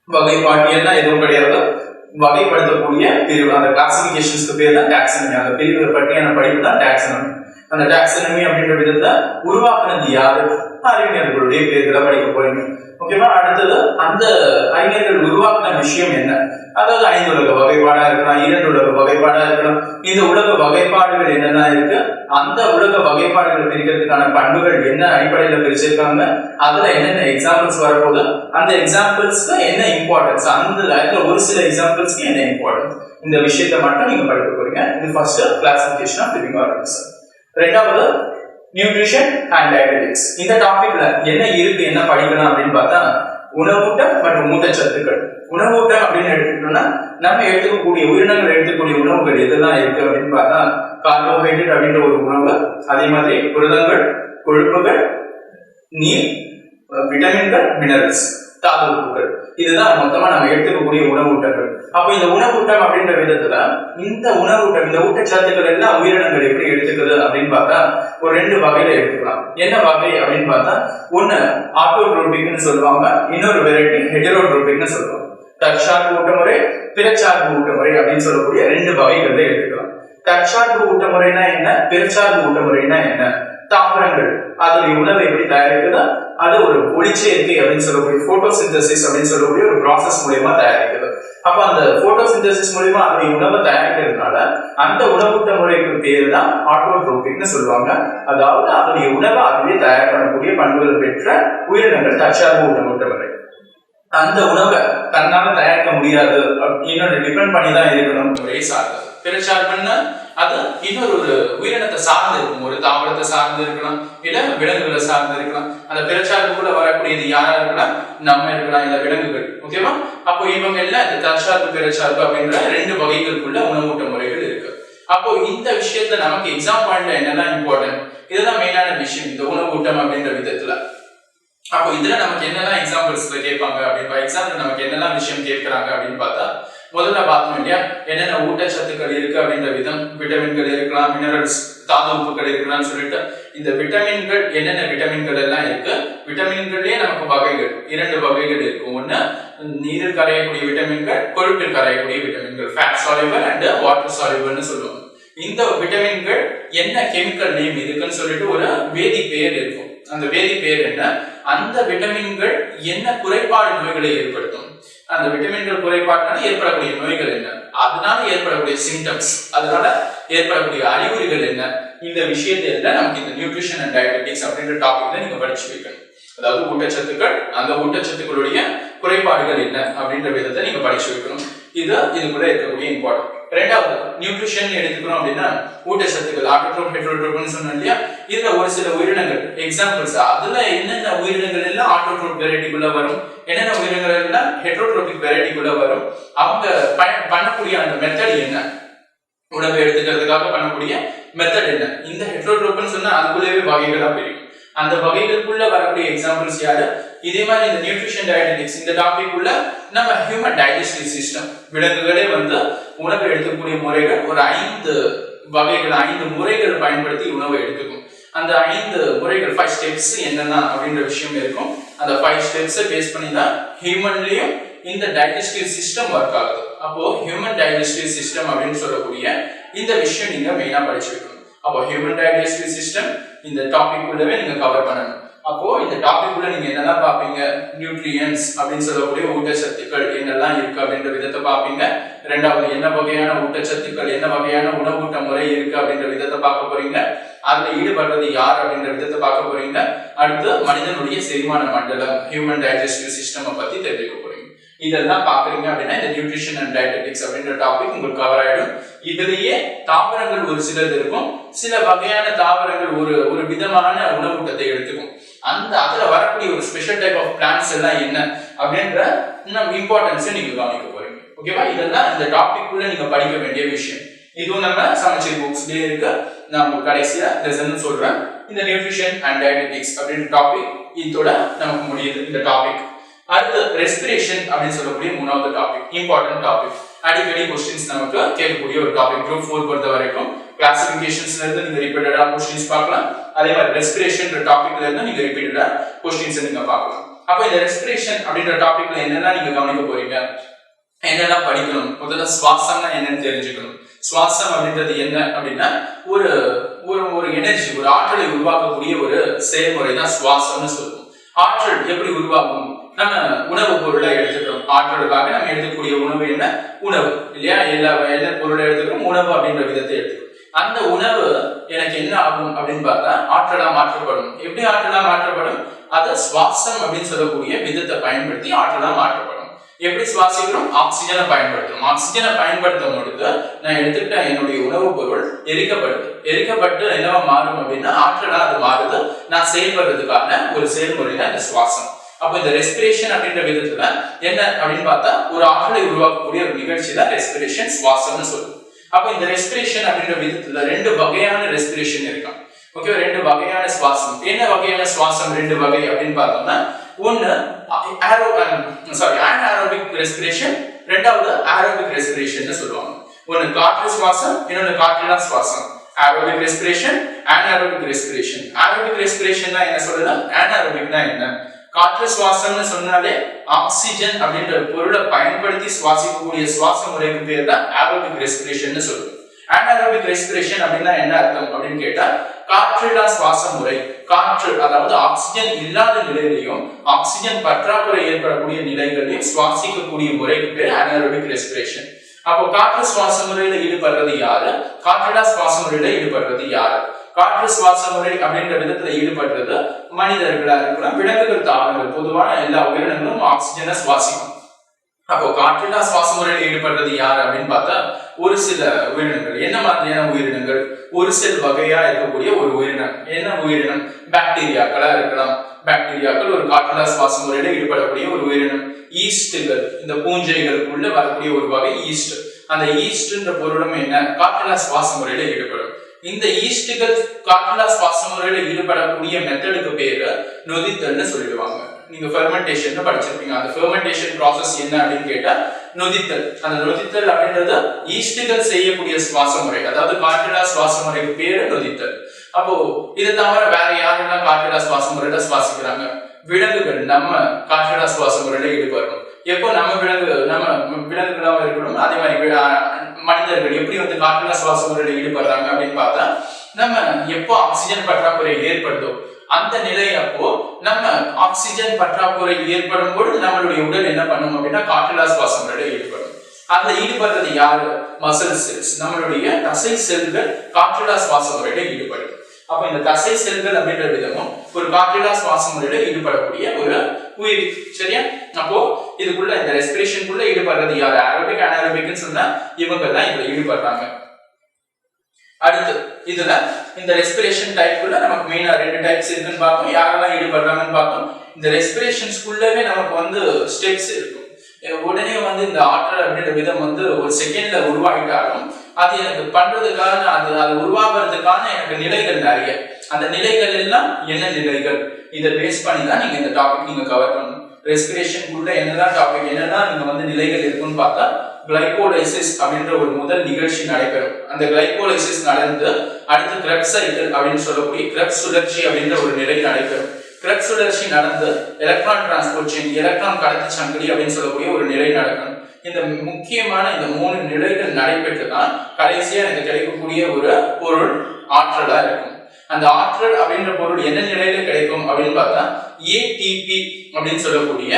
வகைப்பாட்டியல்னா எதுவும் கிடையாது, வகைப்படுத்தக்கூடிய பிரிவு. அந்த கிளாசிஃபிகேஷன்ஸ்க்கு பேர் தான் டாக்ஸானமி. அந்த பிரிவு பற்றியான படிப்பு தான் டாக்ஸானமி. அந்த டாக்ஸானமி அப்படின்ற விதத்தை உருவாக்குனது யாரு? அறிஞர்களுடைய பேர்களை படிக்க போறீங்க. ஓகேவா? அடுத்தது அந்த அறிஞர்கள் உருவாக்கின விஷயம் என்ன? அதாவது 5 உலக வகைப்பாடா இருக்கலாம், 2 உலக வகைப்பாடா இருக்கலாம். இந்த உலக வகைப்பாடுகள் என்னெல்லாம் இருக்கு, அந்த உலக வகைப்பாடுகளை பிரிக்கிறதுக்கான பண்புகள் என்ன அடிப்படையில பிரிச்சிருக்காங்க, அதுல என்னென்ன எக்ஸாம்பிள்ஸ் வரப்போகுது, அந்த எக்ஸாம்பிள்ஸ்க்கு என்ன இம்பார்ட்டன்ஸ், அந்த ஒரு சில எக்ஸாம்பிள்ஸ்க்கு என்ன இம்பார்ட்டன்ஸ், இந்த விஷயத்தை மட்டும் நீங்க படிக்க போறீங்க. இது first classification of living organism. ரெண்டாவது நியூட்ரிஷன் அண்ட் டயபெட்டிக்ஸ். இந்த டாபிக்ல என்ன இருக்கு, என்ன படிக்கலாம் அப்படின்னு பார்த்தா உணவூட்டம் மற்றும் ஊட்டச்சத்துக்கள். உணவூட்டம் அப்படின்னு எடுத்துக்கிட்டோம்னா நம்ம எடுத்துக்கக்கூடிய உயிரினங்கள் எடுத்துக்கூடிய உணவுகள் எதெல்லாம் இருக்கு அப்படின்னு பார்த்தா கார்போஹைட்ரேட் அப்படின்ற ஒரு உணவு, அதே மாதிரி புரதங்கள், கொழுப்புகள், நீர், விட்டமின்கள், மினரல்ஸ், தாது உப்புகள். இதுதான் மொத்தமா நம்ம எடுத்துக்கக்கூடிய உணவூட்டங்கள். அப்போ இந்த உணவூட்டம் அப்படின்ற விதத்துல இந்த உணவூட்டம், இந்த ஊட்டச்சத்துக்கள் எல்லாம் உயிரினங்கள் எப்படி எடுத்துக்குது அப்படின்னு பார்த்தா ஒரு 2 வகையில எடுத்துக்கலாம். என்ன வகை அப்படின்னு பார்த்தா ஒன்னு ஆட்டோட்ரோபிக்னு சொல்லுவாங்க, இன்னொரு வெரைட்டி ஹெட்டரோட்ரோபிக்னு சொல்லுவாங்க. தற்சார்பு ஊட்டமுறை, பிறச்சார்பு ஊட்டமுறை அப்படின்னு சொல்லக்கூடிய 2 வகைகள்ல எடுத்துக்கலாம். தற்சார்பு ஊட்டமுறைனா என்ன, பிறச்சார்பு ஊட்டமுறைனா என்ன? தாவரங்கள் அதோடைய உணவை எப்படி தயாரிக்குதா, அது ஒரு ஒளிச்சேர்க்கை அப்படின்னு சொல்லக்கூடிய போட்டோசிந்தசிஸ் அப்படின்னு சொல்லக்கூடிய ஒரு ப்ராசஸ் மூலமா தயாரிக்குது. அப்ப அந்த போட்டோசிந்தசிஸ் மூலமா அதோடைய உணவை தயாரிக்கிறதுனால அந்த உணவூட்ட முறைக்கு பேரு தான் ஆட்டோட்ரோபிக்னு சொல்லுவாங்க. அதாவது அதோடைய உணவை அதுவே தயார் பண்ணக்கூடிய பண்புகள் பெற்ற உயிரினங்கள் தற்சார்பு ஊட்ட முறை. அந்த உணவை தன்னால தயாரிக்க முடியாது, இன்னொரு டிபெண்ட் பண்ணி தான் இருக்கணும் முறையை சார்ந்தது. பிறச்சார்புன்னா அது இன்னொரு உயிரினத்தை சார்ந்து இருக்கும், ஒரு தாவரத்தை சார்ந்து இருக்கலாம், இல்ல விலங்குகளை சார்ந்து இருக்கலாம். அந்த பிறச்சார்புக்குள்ள வரக்கூடியது யாரா இருக்கலாம், நம்ம இருக்கலாம், இல்ல விலங்குகள். ஓகேவா? அப்போ இவங்க எல்லாம் இந்த தற்சார்பு பிறச்சார்பு அப்படின்ற 2 வகைகளுக்குள்ள உணவூட்ட முறைகள் இருக்கு. அப்போ இந்த விஷயத்துல நமக்கு எக்ஸாம் பாயிண்ட்ல என்னெல்லாம் இம்பார்ட்டன்ட், இதுதான் மெயினான விஷயம் இந்த உணவூட்டம் அப்படின்ற விதத்துல. அப்போ இதுல நமக்கு என்னெல்லாம் எக்ஸாம்பிள்ஸ்ல கேட்பாங்க அப்படின்னு, எக்ஸாம்பிள் நமக்கு என்னெல்லாம் விஷயம் கேட்கிறாங்க அப்படின்னு பார்த்தா முதல்ல பார்த்தோம் இல்லையா, என்னென்ன ஊட்டச்சத்துக்கள் இருக்கு அப்படின்ற விதம், விட்டமின்கள் இருக்கலாம், மினரல்ஸ், தாது உப்புகள் இருக்கலாம்னு சொல்லிட்டு இந்த விட்டமின்கள் என்னென்ன விட்டமின்கள் எல்லாம் இருக்கு. விட்டமின்களே நமக்கு வகைகள் 2 வகைகள் இருக்கு. ஒன்னு நீரில் கரையக்கூடிய விட்டமின்கள், கொழுப்பில் கரையக்கூடிய விட்டமின்கள், ஃபேட் சால்யுபிள் அண்ட் வாட்டர் சால்யுபிள்னு சொல்லுவாங்க. இந்த விட்டமின்கள் என்ன கெமிக்கல் நேம் இருக்குன்னு சொல்லிட்டு ஒரு வேதி பெயர் இருக்கும். அந்த வேதி பெயர் என்ன, அந்த விட்டமின்கள் என்ன குறைபாடு நோய்களை ஏற்படுத்தும், அந்த விட்டமின்கள் குறைபாடுனால ஏற்படக்கூடிய நோய்கள் என்ன, அதனால ஏற்படக்கூடிய சிம்டம்ஸ், அதனால ஏற்படக்கூடிய அறிகுறிகள் என்ன, இந்த விஷயத்தை எல்லாம் நமக்கு இந்த நியூட்ரிஷன் அண்ட் டயபெட்டிக்ஸ் அப்படின்ற டாபிக்ல நீங்க படிச்சு வைக்கணும். அதாவது ஊட்டச்சத்துக்கள், அந்த ஊட்டச்சத்துக்களுடைய குறைபாடுகள் என்ன அப்படின்ற விதத்தை நீங்க படிச்சு வைக்கணும். இதுக்குள்ள இருக்கக்கூடிய இம்பார்ட்டன்ட். ரெண்டாவது நியூட்ரிஷன் எடுத்துக்கிறோம் அப்படின்னா ஊட்டச்சத்துக்கள் ஆட்டோட்ரோப், ஹெட்டரோட்ரோப்னு சொன்னோம் இல்லையா, இதுல ஒரு சில உயிரினங்கள் எக்ஸாம்பிள்ஸ், அதுல என்னென்ன உயிரினங்கள் எல்லாம் ஆட்டோட்ரோப் வெரைட்டிக்குள்ள வரும், என்னென்ன உயிரினங்கள் எல்லாம் ஹெட்டரோட்ரோபிக் வெரைட்டிக்குள்ள வரும், அவங்க பண்ணக்கூடிய அந்த மெத்தட் என்ன, உணவை எடுத்துக்கிறதுக்காக பண்ணக்கூடிய மெத்தட் என்ன. இந்த ஹெட்டரோட்ரோப்னு சொன்னா அதுக்குள்ளேயே வகைகளா பிரியும். அந்த வகைகளுக்குள்ள வரக்கூடிய எக்ஸாம்பிள்ஸ் யாரு, இதே மாதிரி இந்த நியூட்ரிஷன் டயபெட்டிக்ஸ் இந்த டாபிக் உள்ள நம்ம ஹியூமன் டைஜஸ்டிவ் சிஸ்டம், விலங்குகளே உணவை எடுக்கக்கூடிய முறைகள் ஒரு 5 வகைகள், 5 முறைகள் பயன்படுத்தி உணவை எடுத்துக்கும். அந்த 5 முறைகள் 5 ஸ்டெப்ஸ் என்னன்னா அப்படின்ற விஷயம் இருக்கும். அந்த 5 ஸ்டெப்ஸை பேஸ் பண்ணி தான் ஹியூமன்லயும் இந்த டைஜஸ்டிவ் சிஸ்டம் ஒர்க் ஆகுது. அப்போ ஹியூமன் டைஜஸ்டிவ் சிஸ்டம் அப்படின்னு சொல்லக்கூடிய இந்த விஷயம் நீங்க மெயினா படிச்சு வைக்கணும். அப்போ ஹியூமன் டைஜஸ்டிவ் சிஸ்டம் இந்த டாபிக் உள்ளவே நீங்க கவர் பண்ணணும். அப்போ இந்த டாபிக் உள்ள நீங்க என்னெல்லாம் பாப்பீங்க, நியூட்ரியன்ஸ் அப்படின்னு சொல்லக்கூடிய ஊட்டச்சத்துக்கள் என்னெல்லாம் இருக்கு அப்படின்ற விதத்தை பாப்பீங்க. ரெண்டாவது என்ன வகையான ஊட்டச்சத்துக்கள், என்ன வகையான உணவூட்ட முறை இருக்கு அப்படின்ற விதத்தை பார்க்க போறீங்க. அதுல ஈடுபடுறது யார் அப்படின்ற விதத்தை பார்க்க போறீங்க. அடுத்து மனிதனுடைய செரிமான மண்டலம், ஹியூமன் டைஜஸ்டிவ் சிஸ்டம் பத்தி தெரிஞ்சுக்க போறீங்க. இதெல்லாம் பாக்குறீங்க அப்படின்னா இந்த நியூட்ரிஷன் அண்ட் டயபெட்டிக்ஸ் அப்படின்ற டாபிக் உங்களுக்கு கவர் ஆயிடும். இதுலயே தாவரங்கள் ஒரு சிலது இருக்கும், சில வகையான தாவரங்கள் ஒரு விதமான உணவூட்டத்தை எடுத்துக்கும். அதுல வரக்கூடிய ஒரு ஸ்பெஷல் டைப் ஆஃப் பிளான்ட்ஸ் எல்லாம் என்ன அப்படின்ற இம்பார்ட்டன்ஸை நீங்க கவனிக்க போறீங்க. ஓகேவா? இதெல்லாம் இந்த டாபிக் உள்ள நீங்க படிக்க வேண்டிய விஷயம். இதுவும் நம்ம சமச்சீர் புக்ஸ்லயே இருக்கு. நான் கடைசியா லெசன் சொல்றேன். இந்த நியூட்ரிஷன் அண்ட் டயபெட்டிக்ஸ் அப்படின்ற டாபிக் இதோட நமக்கு முடியுது இந்த டாபிக். அடுத்து ரெஸ்பிரேஷன் அப்படின்னு சொல்லக்கூடிய மூணாவது டாபிக், இம்பார்ட்டன்ட் டாபிக். அடிக்கடி क्वेश्चंस நமக்கு கேட்கக்கூடிய ஒரு டாபிக். குரூப் 4 பொறுத்த வரைக்கும் கிளாசிஃபிகேஷன்ஸ்ல இருந்து நீங்க ரிப்பீட்டடா क्वेश्चंस பார்க்கலாம். அதே மாதிரி ரெஸ்பிரேஷன்ன்ற டாபிக்ல இருந்து நீங்க ரிப்பீட்டடா क्वेश्चंस நீங்க பார்க்கலாம். அப்ப இந்த ரெஸ்பிரேஷன் அப்படின்ற டாபிக்ல என்னெல்லாம் நீங்க கவனிக்க போறீங்க, என்னெல்லாம் படிக்கணும், முதல்ல சுவாசம்னா என்னன்னு தெரிஞ்சுக்கணும். சுவாசம் அப்படின்றது என்ன அப்படின்னா ஒரு ஒரு எனர்ஜி, ஒரு ஆற்றலை உருவாக்கக்கூடிய ஒரு செயல்முறை தான் சுவாசம்னு சொல்லுவோம். ஆற்றல் எப்படி உருவாகும்? நம்ம உணவு பொருளை எடுத்துக்கிறோம். ஆற்றலுக்காக நம்ம எடுக்கக்கூடிய உணவு என்ன? உணவு இல்லையா? எல்லா பொருளை எடுத்துக்கிறோம், உணவு அப்படின்ற விதத்தை எடுத்துக்கிறோம். அந்த உணவு எனக்கு என்ன ஆகும் அப்படின்னு பார்த்தா ஆற்றலா மாற்றப்படும். எப்படி ஆற்றலா மாற்றப்படும்? அதை சுவாசம் அப்படின்னு சொல்லக்கூடிய விதத்தை பயன்படுத்தி ஆற்றலா மாற்றப்படும். எப்படி சுவாசிக்கிறோம்? ஆக்சிஜனை பயன்படுத்துறோம். ஆக்சிஜனை பயன்படுத்தும் பொழுது நான் எடுத்துக்கிட்ட என்னுடைய உணவு பொருள் எரிக்கப்பட்டு என்னவா மாறும் அப்படின்னா ஆற்றலா அது மாறுது. நான் செயல்படுறதுக்கான ஒரு செயல்முறை தான் இந்த சுவாசம். அப்போ இந்த ரெஸ்பிரேஷன் அப்படின்ற விதத்துல என்ன அப்படின்னு பார்த்தா ஒரு ஆற்றலை உருவாக்கக்கூடிய ஒரு நிகழ்ச்சி தான் ரெஸ்பிரேஷன், சுவாசம்னு சொல்லுவோம். அப்போ இந்த ரெஸ்பிரேஷன் அப்படின்ற விதத்துல ரெண்டு வகையான ரெஸ்பிரேஷன் இருக்கும். ஓகே, ரெண்டு வகையான சுவாசம். என்ன வகையான சுவாசம்? ரெண்டு வகை அப்படின்னு பார்த்தோம்னா ஒன்னு அனாரோபிக் ரெஸ்பிரேஷன், ரெண்டாவது ஏரோபிக் ரெஸ்பிரேஷன் சொல்லுவாங்க. ஒன்னு காற்று சுவாசம், இன்னொன்னு காற்றில்லா சுவாசம். Aerobic respiration, anaerobic respiration. Aerobic ரெஸ்பிரேஷன்னா என்ன சொல்றேன், அனாரோபிக்னா என்ன? காற்று சுவாசம்னு சொன்னாலே ஆக்சிஜன் அப்படின்ற பொருளை பயன்படுத்தி சுவாசிக்கக்கூடிய சுவாச முறைக்கு பேர் தான் ஏரோபிக் ரெஸ்பிரேஷன் சொல்லுவோம். அனாரோபிக் ரெஸ்பிரேஷன் அப்படின்னா என்ன அர்த்தம் அப்படின்னு கேட்டா காற்றில்லா சுவாச முறை. காற்று அதாவது ஆக்சிஜன் இல்லாத நிலையிலையும் ஆக்சிஜன் பற்றாக்குறை ஏற்படக்கூடிய நிலைகளையும் சுவாசிக்கக்கூடிய முறைக்கு பேர் அனாரோபிக் ரெஸ்பிரேஷன். அப்போ காற்று சுவாச முறையில ஈடுபடுறது யாரு, காற்றில்லா சுவாச முறையில ஈடுபடுறது யாரு? காற்று சுவாச முறை அப்படின்ற விதத்துல ஈடுபடுறது மனிதர்களா இருக்கலாம், விலங்குகள், தாவரங்கள், பொதுவான எல்லா உயிரினங்களும் ஆக்சிஜனை சுவாசிக்கும். அப்போ காற்றில்லா சுவாச முறையில் ஈடுபடுறது யாரு அப்படின்னு பார்த்தா ஒரு சில உயிரினங்கள். என்ன மாதிரியான உயிரினங்கள்? ஒரு செல் வகையா இருக்கக்கூடிய ஒரு உயிரினம். என்ன உயிரினம்? பாக்டீரியாக்களா இருக்கலாம். பாக்டீரியாக்கள் ஒரு காற்றில்லா சுவாச முறையில ஈடுபடக்கூடிய ஒரு உயிரினம். ஈஸ்ட்கள், இந்த பூஞ்சைகளுக்குள்ள வரக்கூடிய ஒரு வகை ஈஸ்ட். அந்த ஈஸ்ட்ன்ற பொருளும் என்ன? காற்றில்லா சுவாச முறையில ஈடுபடும். இந்த ஈஸ்ட்கள் காற்றில்லா சுவாச முறையில ஈடுபடக்கூடிய மெத்தடுக்கு பேரு நொதித்தல்னு சொல்லிடுவாங்க. நீங்க ஃபெர்மெண்டேஷன் படிச்சிருப்பீங்க. அந்த ஃபெர்மெண்டேஷன் ப்ராசஸ் என்ன அப்படின்னு கேட்டா நொதித்தல். அந்த நொதித்தல் அப்படின்றது ஈஸ்ட்கள் செய்யக்கூடிய சுவாச முறை, அதாவது காற்றில்லா சுவாச முறைக்கு பேரு நொதித்தல். அப்போ இதை தவிர வேற யாரெல்லாம் காற்றில்லா சுவாச முறையில சுவாசிக்கிறாங்க? விலங்குகள் நம்ம காற்றில்லா சுவாச முறையில ஈடுபடுறோம். எப்போ நம்ம விலங்குகளாக இருக்கணும். அதே மாதிரி மனிதர்கள் எப்படி வந்து காற்றில்லா சுவாச முறையில ஈடுபடுறாங்க அப்படின்னு பார்த்தா நம்ம எப்போ ஆக்சிஜன் பற்றாக்குறை ஏற்படுதோ அந்த நிலை அப்போ நம்ம ஆக்சிஜன் பற்றாக்குறை ஏற்படும் பொழுது நம்மளுடைய உடல் என்ன பண்ணும் அப்படின்னா காற்றில்லா சுவாச முறையில ஈடுபடும். அதுல ஈடுபடுறது யாரு? மசில் செல்ஸ், நம்மளுடைய தசை செல்கள் காற்றில்லா சுவாச முறையில ஈடுபடும். அப்ப இந்த தசை செல்கள் அப்படின்ற விதமும் ஒரு காற்றில்லா சுவாச முறையில ஈடுபடக்கூடிய ஒரு உயிரி. சரியா? அப்போ இதுக்குள்ள இந்த ரெஸ்பிரேஷனுக்குள்ள ஈடுபடுறது யாரு? ஏரோபிக், அனாரோபிக்னு சொன்னா இவங்க தான் இதுல ஈடுபடுறாங்க. அடுத்து இதுல இந்த ரெஸ்பிரேஷன் டைப்ல நமக்கு மெயினா ரெண்டு டைப்ஸ் இருக்குன்னு பார்த்தோம். யாரெல்லாம் ஈடுபடுறாங்கன்னு பார்த்தோம். இந்த ரெஸ்பிரேஷன்ஸ்குள்ளவே நமக்கு வந்து ஸ்டெப்ஸ் இருக்கும். உடனே வந்து இந்த ஆற்றல் அப்படின்ற விதம் வந்து ஒரு செகண்ட்ல உருவாகிட்டாலும் அது எனக்கு பண்றதுக்கான அது உருவாகிறதுக்கான எனக்கு நிலைகள் நிறைய. அந்த நிலைகள் எல்லாம் என்ன நிலைகள்? இதை பேஸ் பண்ணி தான் நீங்க இந்த டாபிக் நீங்க கவர் பண்ணணும். ரெஸ்பிரேஷனுக்குள்ள என்னதான் டாபிக், என்னதான் நீங்க வந்து நிலைகள் இருக்குன்னு பார்த்தா கிளைகோலைசிஸ் அப்படின்ற ஒரு முதல் நிகழ்ச்சி நடைபெறும். அந்த கிளைகோலைசிஸ் நடந்து அடுத்து கிரெப்ஸ் சைக்கிள் அப்படின்னு சொல்லக்கூடிய கிரெப்ஸ் சுழற்சி அப்படின்ற ஒரு நிலை நடைபெறும். கிரெப்ஸ் சுழற்சி நடந்து எலக்ட்ரான் டிரான்ஸ்போர்ட் செயின், எலக்ட்ரான் கடத்தி சங்கிலி அப்படின்னு சொல்லக்கூடிய ஒரு நிலை நடக்கும். இந்த முக்கியமான இந்த 3 நிலைகள் நடைபெற்று தான் கடைசியா எனக்கு கிடைக்கக்கூடிய ஒரு பொருள் ஆற்றலா இருக்கும். அந்த ஆற்றல் அப்படின்ற பொருள் என்ன நிலையில கிடைக்கும் அப்படின்னு பார்த்தா ஏடிபி அப்படின்னு சொல்லக்கூடிய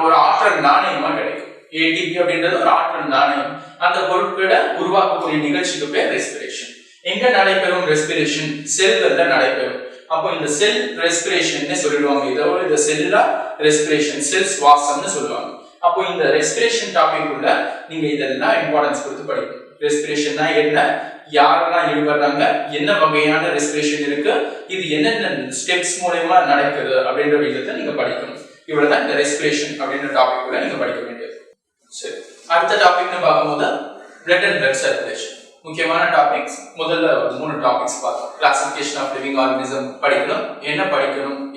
ஒரு ஆற்றல் நாணயமா கிடைக்கும். ஏடிபி அப்படின்றது ஒரு ஆற்றல் நாணயம். அந்த பொருட்களை உருவாக்கக்கூடிய நிகழ்ச்சிக்கு பேர் ரெஸ்பிரேஷன். எங்க நடைபெறும் ரெஸ்பிரேஷன்? செல்கள்ல நடைபெறும். அப்போ இந்த செல் ரெஸ்பிரேஷன் சொல்லிடுவாங்க. இதோட இந்த செல்லா ரெஸ்பிரேஷன், செல் சுவாசம்னு சொல்லுவாங்க. அப்போ இந்த ரெஸ்பிரேஷன் டாபிக் உள்ள நீங்க இதெல்லாம் இம்பார்ட்டன்ஸ் கொடுத்து படிக்கணும். ரெஸ்பிரேஷன்னா என்ன, யாரெல்லாம் ஈடுபடுறாங்க, என்ன வகையான ரெஸ்பிரேஷன் இருக்கு, இது என்னென்ன ஸ்டெப்ஸ் மூலமா நடக்குது அப்படின்ற விஷயத்தை நீங்க படிக்கணும். இவ்வளவுதான் இந்த ரெஸ்பிரேஷன் அப்படின்ற டாபிக் உள்ள நீங்க படிக்க வேண்டியது. சரி, அடுத்த டாபிக்னு பார்க்கும்போது பிளட் அண்ட் பிளட் சர்க்குலேஷன். முக்கியமான டாபிக்ஸ் முதல்ல மூணு டாபிக்ஸ் பார்த்தோம். கிளாசிஃபிகேஷன் ஆஃப் லிவிங் ஆர்கனிசம் படிக்கணும்,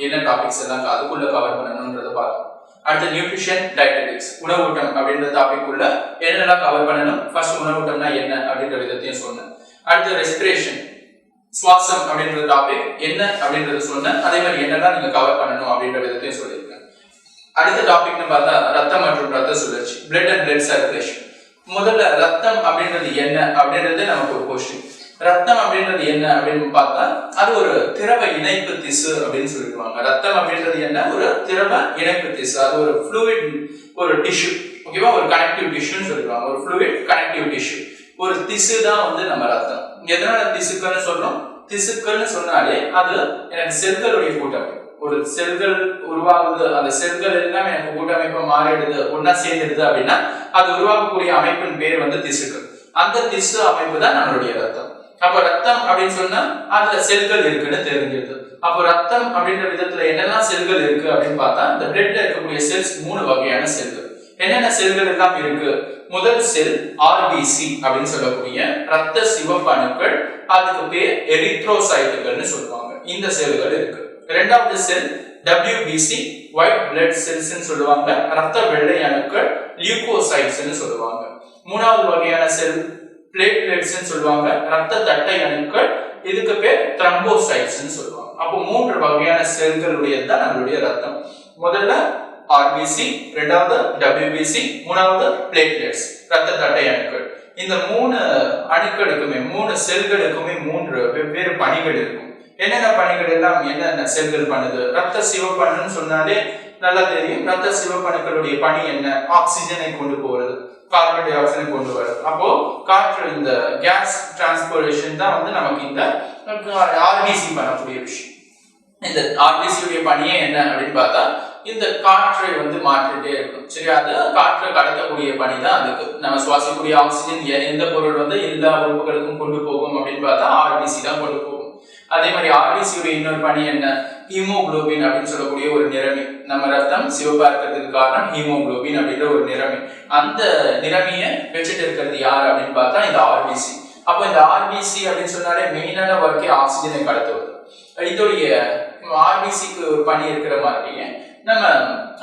என்ன டாபிக்ஸ் எல்லாம் அதுக்குள்ள கவர் பண்ணணும்ன்றத பார்த்தோம். அடுத்து நியூட்ரிஷன் டயட்டெட்டிக்ஸ், உணவூட்டம் அப்படின்ற டாபிக் உள்ள என்னெல்லாம் கவர் பண்ணணும், ஃபர்ஸ்ட் உணவூட்டம்னா என்ன அப்படின்ற விதத்தையும் சொன்னேன். அடுத்து ரெஸ்பிரேஷன், சுவாசம் அப்படின்ற டாபிக் என்ன அப்படின்றத சொன்னேன். அதே மாதிரி என்னெல்லாம் நீங்க கவர் பண்ணணும் அப்படின்ற விதத்தையும் சொல்லியிருக்கேன். அடுத்த டாபிக்னு பார்த்தா ரத்தம் மற்றும் ரத்த சுழற்சி, பிளட் அண்ட் பிளட் சர்க்குலேஷன். முதல்ல ரத்தம் அப்படின்றது என்ன அப்படின்றது நமக்கு ஒரு கொஸ்டின். ரத்தம் அப்படின்றது என்ன அப்படின்னு பார்த்தா அது ஒரு திரவ இணைப்பு திசு அப்படின்னு சொல்லிடுவாங்க. ரத்தம் அப்படின்றது என்ன, ஒரு திரவ இணைப்பு திசு, அது ஒரு ஃப்ளூயிட், ஒரு டிஷ்யூ, ஓகேவா, ஒரு கனெக்டிவ் டிஷ்யூன்னு சொல்லிடுவாங்க. ஒரு ஃப்ளூயிட் கனெக்டிவ் டிஷ்யூ, ஒரு திசு தான் வந்து நம்ம ரத்தம். எதனால திசுக்கள்னு சொல்றோம்? திசுக்கள்னு சொன்னாலே அது எனக்கு செல்களுடைய கூட்டமைப்பு. ஒரு செல்கள் உருவாகுது, அந்த செல்கள் எல்லாம் எனக்கு கூட்டமைப்பா மாறிடுது, ஒன்னா சேர்ந்துடுது அப்படின்னா அது உருவாக்கக்கூடிய அமைப்பின் பேர் வந்து திசுக்கள். அந்த திசு அமைப்பு தான் நம்மளுடைய ரத்தம். அப்போ ரத்தம் அப்படின்னு சொன்னா அதுல செல்கள் இருக்குன்னு தெரிஞ்சிருது. அப்போ ரத்தம் அப்படின்ற விதத்துல என்னெல்லாம் செல்கள் இருக்கு அப்படின்னு பார்த்தா இந்த பிளட்ல இருக்கக்கூடிய செல்ஸ் 3 வகையான செல்கள். என்னென்ன செல்கள் எல்லாம் இருக்கு? முதல் செல் RBC அப்படின்னு சொல்லக்கூடிய ரத்த சிவப்பு அணுக்கள், அதுக்கு பேர் எரித்ரோசைட்டுகள்னு சொல்லுவாங்க. இந்த செல்கள் இருக்கு. இரண்டாவது செல் WBC ஒயிட் பிளட் செல்ஸ் சொல்லுவாங்க, ரத்த வெள்ளை அணுக்கள், லியூகோசைட்ஸ் சொல்லுவாங்க. மூணாவது வகையான செல் பிளேட்லெட்ஸ் சொல்லுவாங்க, ரத்த தட்டை அணுக்கள், இதுக்கு பேர் த்ரம்போசைட்ஸ் சொல்லுவாங்க. அப்போ 3 வகையான செல்களுடையது தான் நம்மளுடைய ரத்தம். முதல்ல RBC, இரண்டாவது WBC, மூணாவது பிளேட்லெட்ஸ் ரத்த தட்டை அணுக்கள். இந்த 3 அணுக்களுக்குமே 3 செல்களுக்குமே 3 வெவ்வேறு பணிகள் இருக்கும். என்னென்ன பணிகள் எல்லாம் என்னென்ன செல்கள் பண்ணுது? ரத்த சிவப்பணுன்னு சொன்னாலே நல்லா தெரியும். ரத்த சிவப்பணுக்களுடைய பணி என்ன? ஆக்சிஜனை கொண்டு போறது, கார்பன் டை ஆக்சைடை கொண்டு வருது. அப்போ காற்று, இந்த கேஸ் டிரான்ஸ்போர்டேஷன் தான் வந்து நமக்கு இந்த RBC பண்ணக்கூடிய விஷயம். இந்த RBC உடைய பணியே என்ன அப்படின்னு பார்த்தா இந்த காற்றை வந்து மாற்றிட்டே இருக்கும். சரி, அது காற்றை கடத்தக்கூடிய பணி தான் அதுக்கு. நம்ம சுவாசிக்கக்கூடிய ஆக்சிஜன் எந்த பொருள் வந்து எல்லா உறுப்புகளுக்கும் கொண்டு போகும் அப்படின்னு பார்த்தா RBC தான் கொண்டு போகும். அதே மாதிரி RBC உடைய இன்னொரு பணி என்ன? ஹீமோகுளோபின் அப்படின்னு சொல்லக்கூடிய ஒரு நிறமி. நம்ம ரத்தம் சிவப்பா இருக்கிறதுக்கு காரணம் ஹீமோகுளோபின் அப்படின்ற ஒரு நிறமி. அந்த நிறமியை வச்சுட்டு இருக்கிறது யார் அப்படின்னு பார்த்தா இந்த RBC. அப்போ இந்த RBC அப்படின்னு சொன்னாலே மெயினான ஒர்க்கே ஆக்சிஜனை கடத்துவது. இதோடைய RBCக்கு ஒரு பணி இருக்கிற மாதிரியே நம்ம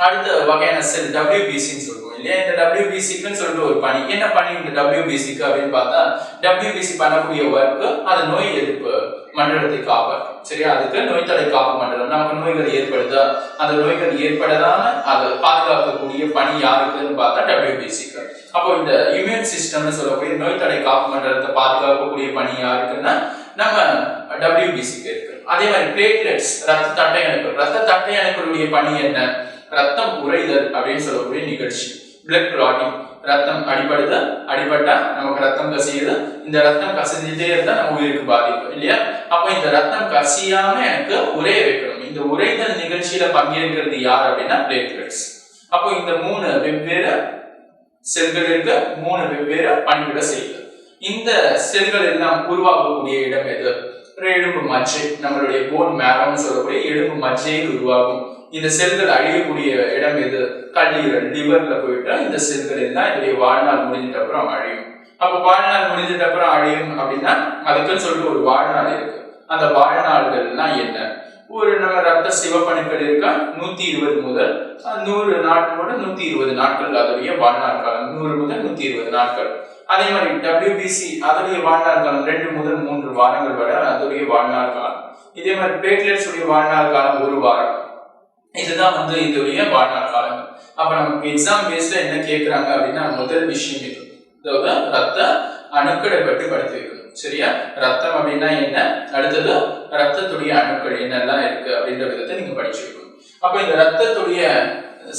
அடுத்த வகையான செல் WBCன்னு சொல்லுவோம் இல்லையா? இந்த WBCக்குன்னு சொல்லிட்டு ஒரு பணி. என்ன பணி இந்த WBCக்கு அப்படின்னு பார்த்தா WBC பண்ணக்கூடிய ஒர்க் அது நோய் எதிர்ப்பு மண்டலத்தை காப்பாற்றும். சரியா, அதுக்கு நோய் தடை காப்பு மண்டலம். நமக்கு நோய்கள் ஏற்படுதா, அந்த நோய்கள் ஏற்படாம அதை பாதுகாக்கக்கூடிய பணி யாருக்குன்னு பார்த்தா WBCக்கு. அப்போ இந்த இம்யூன் சிஸ்டம்னு சொல்லக்கூடிய நோய் தடை காப்பு மண்டலத்தை பாதுகாக்கக்கூடிய பணி யாருக்குன்னா நம்ம WBCக்கு இருக்கு. அதே மாதிரி பிளேட்லெட்ஸ் ரத்த தட்டை அணுக்கள். ரத்த தட்டை அணுக்களுடைய பணி என்ன? ரத்தம் உறைதல் அப்படின்னு சொல்லக்கூடிய நிகழ்ச்சி. பிளட் கிளாட்டிங், ரத்தம் அடிபட்டா நமக்கு ரத்தம் கசியுது. இந்த ரத்தம் கசிஞ்சிட்டே இருந்தா நம்ம உயிருக்கு பாதிப்பு இல்லையா? அப்போ இந்த ரத்தம் கசியாம எனக்கு உரைய வைக்கணும். இந்த உறைதல் நிகழ்ச்சியில பங்கேற்கிறது யார் அப்படின்னா பிளேட்லெட்ஸ். அப்போ இந்த 3 வெவ்வேறு செல்கள் இருக்க 3 வெவ்வேறு பணிகளை செய்யுது. இந்த செல்கள் எல்லாம் உருவாகக்கூடிய இடம் எது? எலும்பு மஜ்ஜை, நம்மளுடைய போன் மேரோன்னு சொல்லக்கூடிய எலும்பு மஜ்ஜையில் உருவாகும். இந்த செல்கள் அழியக்கூடிய இடம் எது? கல்லீரல், லிவர்ல போயிட்டா இந்த செல்கள் எல்லாம் இதோடைய வாழ்நாள் முடிஞ்சிட்ட அப்புறம் அழியும். அப்ப வாழ்நாள் முடிஞ்சிட்ட அப்புறம் அழியும் அப்படின்னா அதுக்குன்னு சொல்லிட்டு ஒரு வாழ்நாள் இருக்கு. அந்த வாழ்நாள்கள்லாம் என்ன? ஒரு நம்ம ரத்த சிவப்பணுக்கள் இருக்கா 120 முதல் 100 நாட்களோட 120 நாட்கள் அதோடைய வாழ்நாள் காலம். 100 முதல் 120 நாட்கள். அதே மாதிரி WBC அதோடைய வாழ்நாள் காலம் 2 முதல் 3 வாரங்கள் வரை அதோடைய வாழ்நாள் காலம். இதே மாதிரி பிளேட்லெட்ஸ் உடைய வாழ்நாள் காலம் 1 வாரம். இதுதான் வந்து இதோடைய வாழ்நாள் காலங்கள். அப்ப நமக்கு எக்ஸாம் பேஸ்ல என்ன கேட்கறாங்க அப்படின்னா முதல் விஷயம் இது, அதாவது ரத்த அணுக்களை பற்றி படித்து வைக்கணும். சரியா, ரத்தம் அப்படின்னா என்ன, அடுத்தது ரத்தத்துடைய அணுக்கள் என்னெல்லாம் இருக்கு அப்படின்ற விதத்தை நீங்க படிச்சு வைக்கணும். அப்ப இந்த ரத்தத்துடைய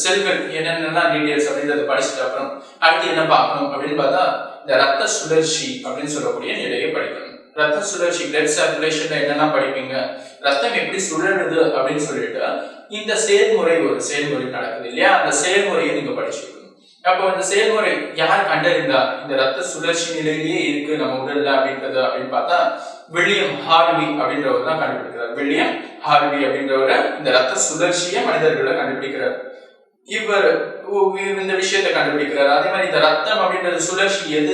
செல்கள் என்னென்னலாம் டீடைல்ஸ் அப்படின்றத படிச்சுட்டு அப்புறம் அடுத்து என்ன பார்க்கணும் அப்படின்னு பார்த்தா இந்த ரத்த சுழற்சி அப்படின்னு சொல்லக்கூடிய நிலையை படிக்கணும். ரத்த சுழற்சி, பிளட் சர்க்குலேஷன்ல என்னெல்லாம் படிப்பீங்க, ரத்தம் எப்படி சுழலுது அப்படின்னு சொல்லிட்டு இந்த செயல்முறை, ஒரு செயல்முறை நடக்குது இல்லையா, அந்த செயல்முறையை நீங்க படிச்சுக்கணும். அப்போ இந்த செயல்முறை யார் கண்டறிந்தா இந்த ரத்த சுழற்சி நிலையிலேயே இருக்கு நம்ம உடல்ல அப்படின்றது அப்படின்னு பார்த்தா வில்லியம் ஹார்வி அப்படின்றவர் தான் கண்டுபிடிக்கிறார். வில்லியம் ஹார்வி அப்படின்றவரை இந்த ரத்த சுழற்சியை மனிதர்களை கண்டுபிடிக்கிறார். இவர் இந்த விஷயத்தை கண்டுபிடிக்கிறார். அதே மாதிரி இந்த ரத்தம் அப்படின்றது சுழற்சி எது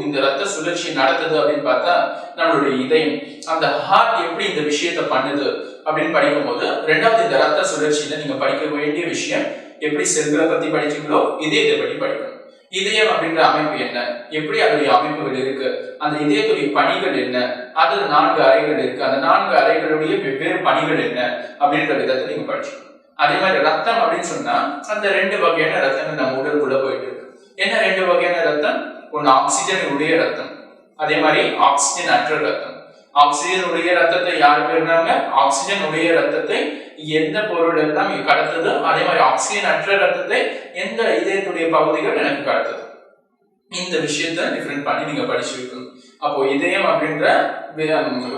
இந்த ரத்த சுழற்சி நடக்குது அப்படின்னு பார்த்தா நம்மளுடைய இதயம். அந்த ஹார்ட் எப்படி இந்த விஷயத்த பண்ணுது அப்படின்னு படிக்கும் போது ரெண்டாவது இந்த ரத்த சுழற்சியில நீங்க படிக்க வேண்டிய விஷயம் எப்படி செல்களை பத்தி படிச்சீங்களோ இதயத்தை பற்றி படிக்கணும். இதயம் அப்படின்ற அமைப்பு என்ன, எப்படி அதோடைய அமைப்புகள் இருக்கு, அந்த இதயத்துடைய பணிகள் என்ன, அதுல 4 அறைகள் இருக்கு, அந்த 4 அறைகளுடைய வெவ்வேறு பணிகள் என்ன அப்படின்ற விதத்தை நீங்க படிச்சுக்கணும். அதே மாதிரி ரத்தம் அப்படின்னு சொன்னா அந்த 2 வகையான ரத்தங்கள் நம்ம உடலுக்குள்ள போயிட்டு இருக்கு. என்ன 2 வகையான ரத்தம்? ஒன்னு ஆக்சிஜன் உடைய ரத்தம், அதே மாதிரி ஆக்சிஜன் அற்ற ரத்தம். ஆக்சிஜன் உடைய ரத்தத்தை யாரு பெறுறாங்க? ஆக்சிஜன் உடைய ரத்தத்தை எந்த பொருள் எல்லாம் கடத்துது, அதே மாதிரி ஆக்சிஜன் அற்ற ரத்தத்தை எந்த இதயத்துடைய பகுதிகள் எனக்கு கடத்துது. இந்த விஷயத்த டிஃபரெண்ட் பண்ணி நீங்க படிச்சு வைக்கணும். அப்போ இதயம் அப்படின்ற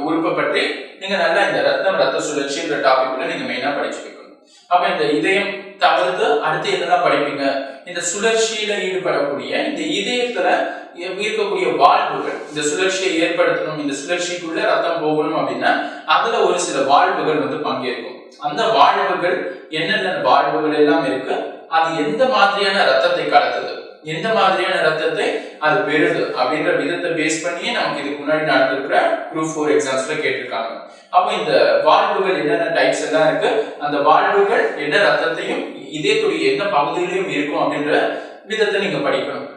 உறுப்பை பற்றி நீங்க நல்லா இந்த ரத்த சுழற்சின்ற டாபிக்ல நீங்க மெயினா படிச்சு வைக்கணும். அப்ப இந்த இதயம் தவிர்த்து அடுத்து எதெல்லாம் படிப்பீங்க? இந்த சுழற்சியில ஈடுபடக்கூடிய இந்த இதயத்துல இருக்கக்கூடிய வாழ்வுகள், இந்த சுழற்சியை ஏற்படுத்தணும், இந்த சுழற்சிக்குள்ள ரத்தம் போகணும் அப்படின்னா அதுல ஒரு சில வாழ்வுகள் பங்கேற்கும். அந்த வாழ்வுகள் என்னென்ன வாழ்வுகள் எல்லாம் இருக்கு, அது எந்த மாதிரியான ரத்தத்தை கடத்துது, எந்த மாதிரியான ரத்தத்தை அது பெறுது அப்படின்ற விதத்தை பேஸ் பண்ணியே நமக்கு இதுக்கு முன்னாடி நடந்திருக்கிற குரூப் 4 எக்ஸாம்ஸ்ல கேட்டிருக்காங்க. அப்போ இந்த வாழ்வுகள் என்னென்ன டைப்ஸ் எல்லாம் இருக்கு, அந்த வாழ்வுகள் என்ன ரத்தத்தையும் இதயத்துடைய என்ன பகுதியிலையும் இருக்கும் அப்படின்ற விதத்தை நீங்க படிக்கணும்.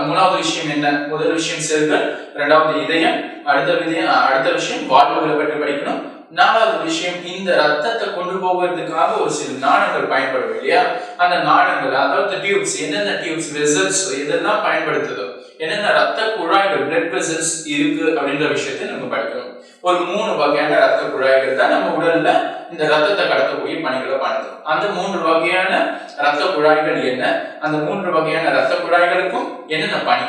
மூணாவது விஷயம் என்ன? முதல் விஷயம் செல்கள், இரண்டாவது இதயம், அடுத்த விஷயம் வாழ்வுகளை பற்றி படிக்கணும். 4வது விஷயம் இந்த ரத்தத்தை கொண்டு போகிறதுக்காக ஒரு சில நாடங்கள் பயன்படும் இல்லையா, அந்த நாடங்கள் அதாவது டியூப்ஸ், என்னென்ன டியூப்ஸ் வெசல்ஸ் இதெல்லாம் பயன்படுத்துதோ, என்னென்ன ரத்த குழாய்கள் பிளட் வெசல்ஸ் இருக்கு அப்படின்ற விஷயத்தை நம்ம படிக்கணும். ஒரு 3 வகையான ரத்த குழாய்கள் தான் நம்ம உடல்ல இந்த ரத்தத்தை கடத்தக்கூடிய பணிகளை பண்ணுது. அந்த 3 வகையான ரத்த குழாய்கள் என்ன, அந்த 3 வகையான ரத்த குழாய்களுக்கும் என்னென்ன பணி,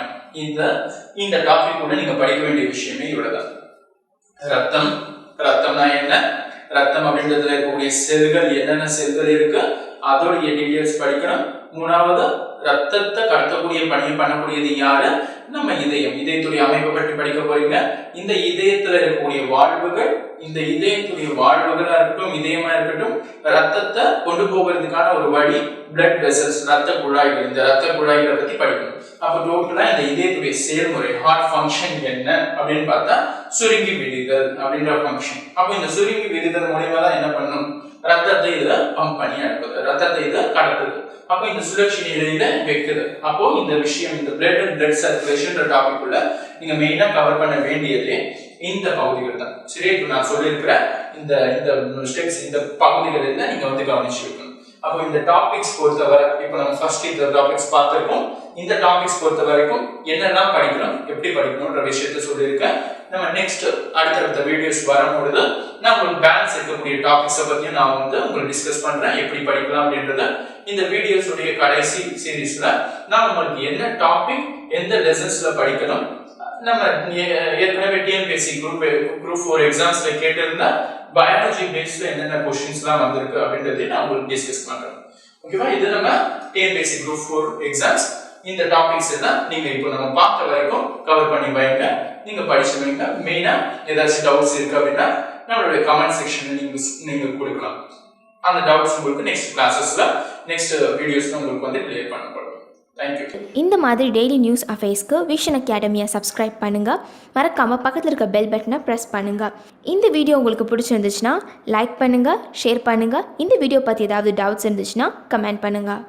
இந்த டாபிக் கூட நீங்க படிக்க வேண்டிய விஷயமே இவ்வளவுதான். ரத்தம்னா என்ன, ரத்தம் அப்படின்றதுல இருக்கக்கூடிய செல்கள், என்னென்ன செல்கள் இருக்கு அதோடைய டீடைல்ஸ் படிக்கணும். 3வது ரத்தத்தை கடத்தக்கூடிய பணியை பண்ணக்கூடியது யாரு? நம்ம இதயத்துடைய அமைப்பை பற்றி படிக்க போறீங்க. இந்த இதயத்துல இருக்கக்கூடிய வாழ்வுகள், இந்த இதயத்துடைய வாழ்வுகளா இருக்கட்டும், இதயமா இருக்கட்டும், ரத்தத்தை கொண்டு போகிறதுக்கான ஒரு வழி பிளட் வெசல்ஸ், ரத்த குழாய்கள், இந்த ரத்த குழாய்களை பத்தி படிக்கணும். அப்ப டோட்டலா இந்த இதயத்துடைய செயல்முறை ஹார்ட் ஃபங்க்ஷன் என்ன அப்படின்னு பார்த்தா சுருங்கி விடுதல் அப்படின்ற ஃபங்க்ஷன். அப்ப இந்த சுருங்கி விடுதல் மூலமா தான் என்ன பண்ணணும்? ரத்தத்தை இதுல பம்ப் பண்ணி அனுப்புது, ரத்தத்தை இதை கடத்துது. அப்போ இந்த சுழற்சி நிலையில வைக்குது. அப்போ இந்த விஷயம், இந்த blood and blood circulation topic உள்ள நீங்க மெயினா கவர் பண்ண வேண்டியது இந்த பகுதிகள் தான். சரி, இப்போ நான் சொல்லியிருக்கிற இந்த ஸ்டெப்ஸ், இந்த பகுதிகள் எல்லாம் நீங்க கவனிச்சு வைக்கணும். அப்போ இந்த டாபிக்ஸ் பொறுத்தவரை இப்போ நம்ம ஃபர்ஸ்ட் இந்த டாபிக்ஸ் பார்த்திருக்கோம். இந்த டாபிக்ஸ் பொறுத்த வரைக்கும் என்னெல்லாம் படிக்கணும், எப்படி படிக்கணும்ன்ற விஷயத்த சொல்லியிருக்கேன். நம்ம நெக்ஸ்ட் அடுத்தடுத்த வீடியோஸ் வரும்பொழுது நான் உங்களுக்கு பேலன்ஸ் இருக்கக்கூடிய டாபிக்ஸை பற்றியும் நான் உங்களுக்கு டிஸ்கஸ் பண்றேன், எப்படி படிக்கலாம் அப்படின்றத. இந்த வீடியோஸ் உடைய கடைசி சீரீஸ்ல நான் உங்களுக்கு என்ன டாபிக் எந்த லெசன்ஸ்ல படிக்கணும், நம்ம ஏற்கனவே டிஎன்பிஎஸ்சி குரூப் 4 எக்ஸாம்ஸ்ல கேட்டிருந்தா பயாலஜி பேஸ்ல என்னென்ன கொஸ்டின்ஸ்லாம் வந்திருக்கு அப்படின்றதை நான் உங்களுக்கு டிஸ்கஸ் பண்றேன். ஓகேவா? இது நம்ம டிஎன்பிஎஸ்சி குரூப் 4 எக்ஸாம்ஸ். இந்த டாபிக்ஸ் எல்லாம் நீங்க இப்போ நம்ம பார்த்த வரைக்கும் கவர் பண்ணி வைங்க, நீங்க படிச்சு வைங்க. மெயினா ஏதாச்சும் டவுட்ஸ் இருக்கு அப்படின்னா நம்மளுடைய கமெண்ட் செக்ஷன்ல நீங்க கொடுக்கலாம். அந்த டவுட்ஸ் உங்களுக்கு நெக்ஸ்ட் கிளாஸஸ்ல நெக்ஸ்ட் வீடியோஸ்ல உங்களுக்கு கிளியர் பண்ணப்படும். இந்த மாதிரி டெய்லி நியூஸ் அஃபேர்ஸ்க்கு விஷன் அகாடமியை சப்ஸ்கிரைப் பண்ணுங்கள். மறக்காமல் பக்கத்தில் இருக்க பெல் பட்டனை ப்ரெஸ் பண்ணுங்கள். இந்த வீடியோ உங்களுக்கு பிடிச்சிருந்துச்சுன்னா லைக் பண்ணுங்கள், ஷேர் பண்ணுங்கள். இந்த வீடியோ பற்றி ஏதாவது டவுட்ஸ் இருந்துச்சுன்னா கமெண்ட் பண்ணுங்கள்.